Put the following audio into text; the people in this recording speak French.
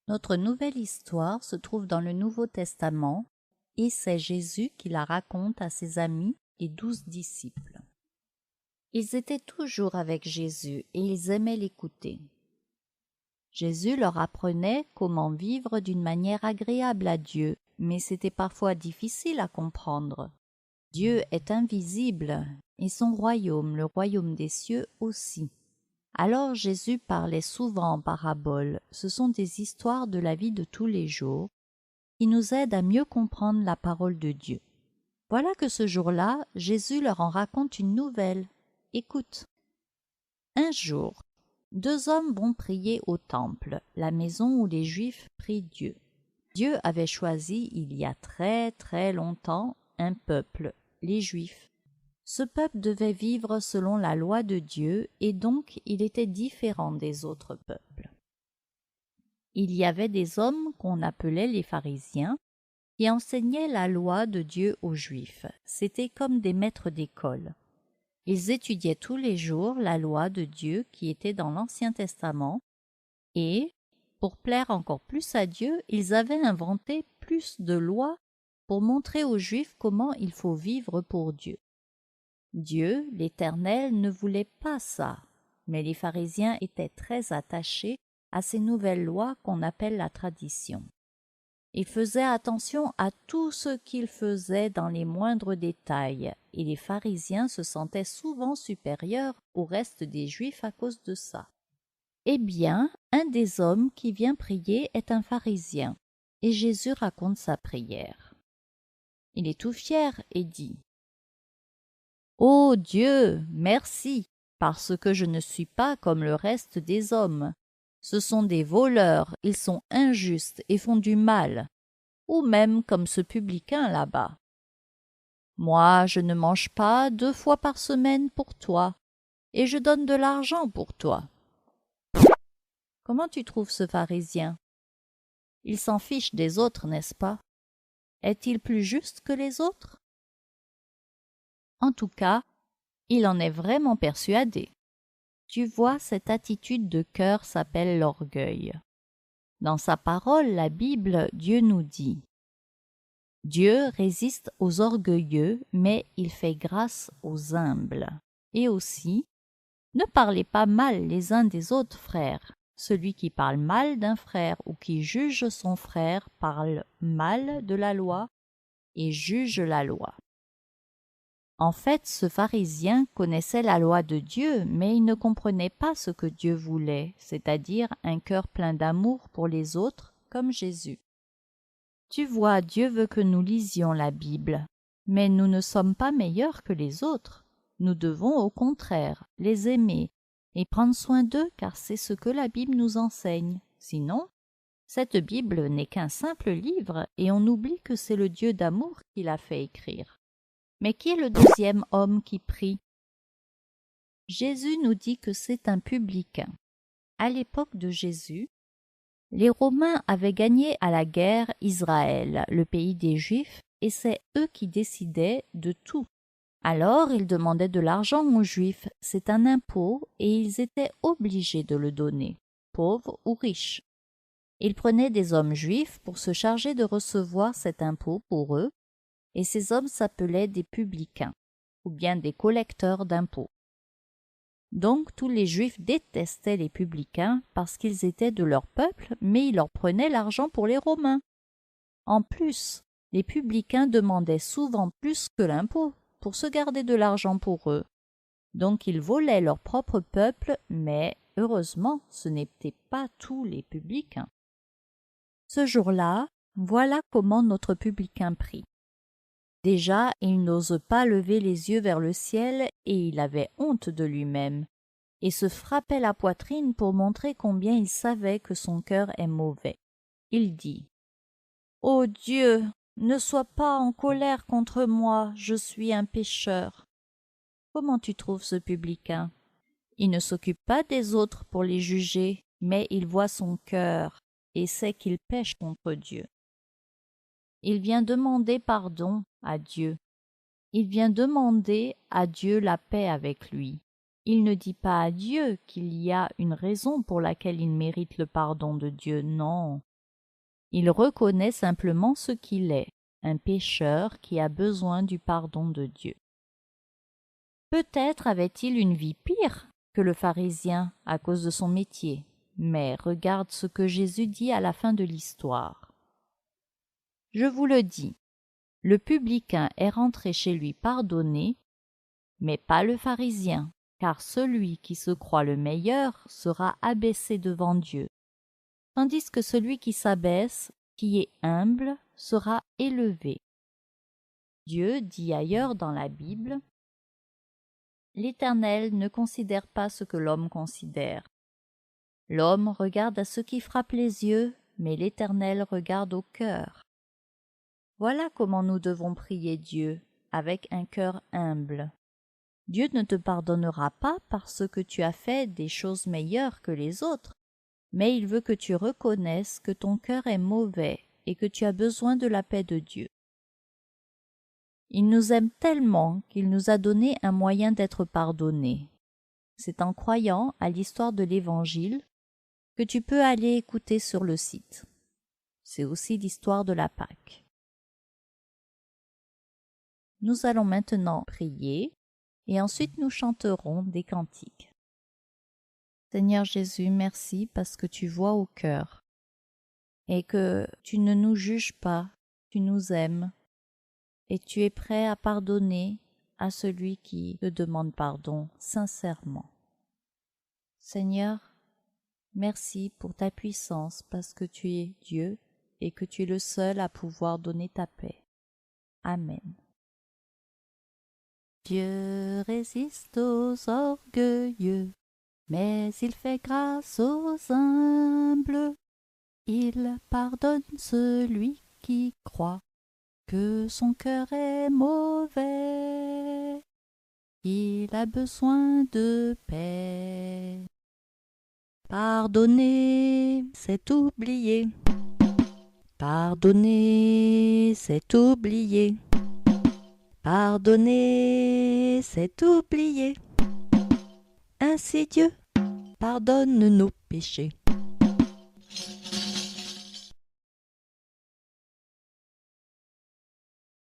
Notre nouvelle histoire se trouve dans le Nouveau Testament et c'est Jésus qui la raconte à ses amis et 12 disciples. Ils étaient toujours avec Jésus et ils aimaient l'écouter. Jésus leur apprenait comment vivre d'une manière agréable à Dieu, mais c'était parfois difficile à comprendre. Dieu est invisible et son royaume, le royaume des cieux aussi. Alors Jésus parlait souvent en paraboles. Ce sont des histoires de la vie de tous les jours qui nous aident à mieux comprendre la parole de Dieu. Voilà que ce jour-là, Jésus leur en raconte une nouvelle. Écoute. Un jour, 2 hommes vont prier au temple, la maison où les Juifs prient Dieu. Dieu avait choisi il y a très très longtemps un peuple, les Juifs. Ce peuple devait vivre selon la loi de Dieu et donc il était différent des autres peuples. Il y avait des hommes qu'on appelait les pharisiens qui enseignaient la loi de Dieu aux Juifs. C'était comme des maîtres d'école. Ils étudiaient tous les jours la loi de Dieu qui était dans l'Ancien Testament et, pour plaire encore plus à Dieu, ils avaient inventé plus de lois pour montrer aux Juifs comment il faut vivre pour Dieu. Dieu, l'Éternel, ne voulait pas ça, mais les pharisiens étaient très attachés à ces nouvelles lois qu'on appelle la tradition. Ils faisaient attention à tout ce qu'ils faisaient dans les moindres détails, et les pharisiens se sentaient souvent supérieurs au reste des Juifs à cause de ça. Eh bien, un des hommes qui vient prier est un pharisien, et Jésus raconte sa prière. Il est tout fier et dit « Ô Dieu, merci, parce que je ne suis pas comme le reste des hommes. Ce sont des voleurs, ils sont injustes et font du mal, ou même comme ce publicain là-bas. Moi, je ne mange pas 2 fois par semaine pour toi, et je donne de l'argent pour toi. » Comment tu trouves ce pharisien? Il s'en fiche des autres, n'est-ce pas? Est-il plus juste que les autres? En tout cas, il en est vraiment persuadé. Tu vois, cette attitude de cœur s'appelle l'orgueil. Dans sa parole, la Bible, Dieu nous dit « Dieu résiste aux orgueilleux, mais il fait grâce aux humbles. » Et aussi « Ne parlez pas mal les uns des autres, frères. Celui qui parle mal d'un frère ou qui juge son frère parle mal de la loi et juge la loi. » En fait, ce pharisien connaissait la loi de Dieu, mais il ne comprenait pas ce que Dieu voulait, c'est-à-dire un cœur plein d'amour pour les autres, comme Jésus. Tu vois, Dieu veut que nous lisions la Bible, mais nous ne sommes pas meilleurs que les autres. Nous devons, au contraire, les aimer et prendre soin d'eux, car c'est ce que la Bible nous enseigne. Sinon, cette Bible n'est qu'un simple livre et on oublie que c'est le Dieu d'amour qui l'a fait écrire. Mais qui est le deuxième homme qui prie? Jésus nous dit que c'est un publicain. À l'époque de Jésus, les Romains avaient gagné à la guerre Israël, le pays des Juifs, et c'est eux qui décidaient de tout. Alors ils demandaient de l'argent aux Juifs, c'est un impôt, et ils étaient obligés de le donner, pauvres ou riches. Ils prenaient des hommes juifs pour se charger de recevoir cet impôt pour eux, et ces hommes s'appelaient des publicains, ou bien des collecteurs d'impôts. Donc tous les Juifs détestaient les publicains parce qu'ils étaient de leur peuple, mais ils leur prenaient l'argent pour les Romains. En plus, les publicains demandaient souvent plus que l'impôt pour se garder de l'argent pour eux. Donc ils volaient leur propre peuple, mais heureusement, ce n'étaient pas tous les publicains. Ce jour-là, voilà comment notre publicain prie. Déjà, il n'ose pas lever les yeux vers le ciel et il avait honte de lui-même, et se frappait la poitrine pour montrer combien il savait que son cœur est mauvais. Il dit « Ô Dieu, ne sois pas en colère contre moi, je suis un pécheur. » Comment tu trouves ce publicain? Il ne s'occupe pas des autres pour les juger, mais il voit son cœur et sait qu'il pêche contre Dieu. Il vient demander pardon à Dieu. Il vient demander à Dieu la paix avec lui. Il ne dit pas à Dieu qu'il y a une raison pour laquelle il mérite le pardon de Dieu, non. Il reconnaît simplement ce qu'il est, un pécheur qui a besoin du pardon de Dieu. Peut-être avait-il une vie pire que le pharisien à cause de son métier, mais regarde ce que Jésus dit à la fin de l'histoire. « Je vous le dis, le publicain est rentré chez lui pardonné, mais pas le pharisien, car celui qui se croit le meilleur sera abaissé devant Dieu, tandis que celui qui s'abaisse, qui est humble, sera élevé. » Dieu dit ailleurs dans la Bible, « L'Éternel ne considère pas ce que l'homme considère. L'homme regarde à ce qui frappe les yeux, mais l'Éternel regarde au cœur. » Voilà comment nous devons prier Dieu, avec un cœur humble. Dieu ne te pardonnera pas parce que tu as fait des choses meilleures que les autres, mais il veut que tu reconnaisses que ton cœur est mauvais et que tu as besoin de la paix de Dieu. Il nous aime tellement qu'il nous a donné un moyen d'être pardonnés. C'est en croyant à l'histoire de l'Évangile que tu peux aller écouter sur le site. C'est aussi l'histoire de la Pâque. Nous allons maintenant prier et ensuite nous chanterons des cantiques. Seigneur Jésus, merci parce que tu vois au cœur et que tu ne nous juges pas, tu nous aimes et tu es prêt à pardonner à celui qui te demande pardon sincèrement. Seigneur, merci pour ta puissance parce que tu es Dieu et que tu es le seul à pouvoir donner ta paix. Amen. Dieu résiste aux orgueilleux, mais il fait grâce aux humbles. Il pardonne celui qui croit que son cœur est mauvais. Il a besoin de paix. Pardonner, c'est oublier. Pardonner, c'est oublier. Pardonner, c'est oublier. Ainsi Dieu pardonne nos péchés.